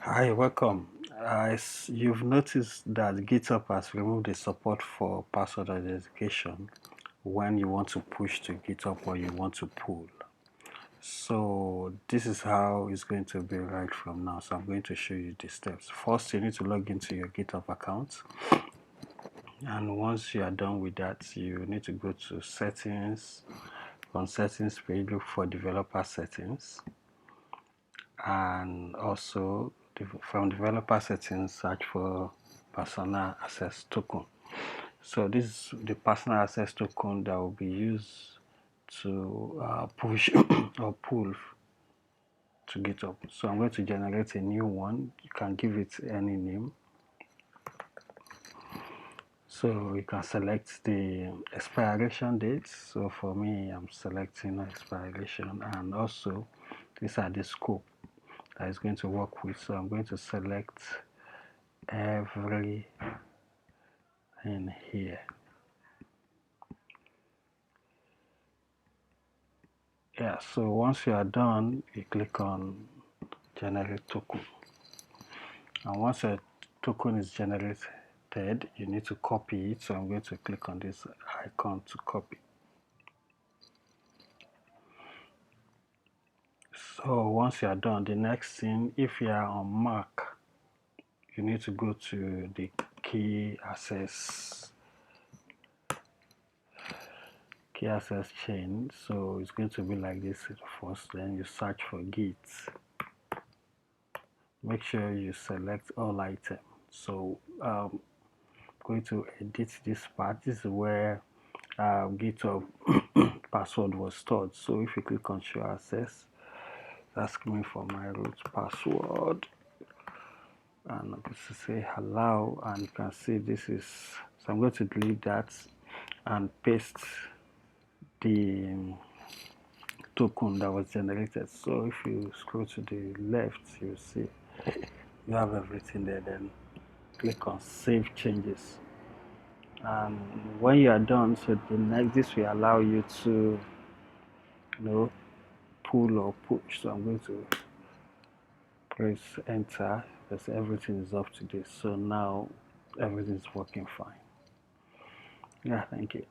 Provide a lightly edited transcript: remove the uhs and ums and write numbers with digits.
Hi, welcome. You've noticed that GitHub has removed the support for password authentication when you want to push to GitHub or you want to pull. So this is how it's going to be right from now. So I'm going to show you the steps. First, you need to log into your GitHub account. And once you are done with that, you need to go to settings. On settings page, look for developer settings. And also from developer settings, search for personal access token. So this is the personal access token that will be used to push or pull to GitHub. So I'm going to generate a new one. You can give it any name. So you can select the expiration date. So for me, I'm selecting expiration, and also these are the scope that is going to work with. So I'm going to select every in here. Yeah, so once you are done, you click on generate token, and once a token is generated, you need to copy it. So I'm going to click on this icon to copy. So once you are done, the next thing, if you are on Mac, you need to go to the key access chain. So it's going to be like this first. Then you search for Git. Make sure you select all items. So going to edit this part. This is where GitHub password was stored. So if you click on show access, it's asking me for my root password, and I'm going to say allow, and you can see this is, so I'm going to delete that and paste the token that was generated. So if you scroll to the left, you see you have everything there. Then click on save changes, and when you are done, so the next, this will allow you to pull or push. So I'm going to press enter because everything is up to date. So now everything is working fine. Yeah, thank you.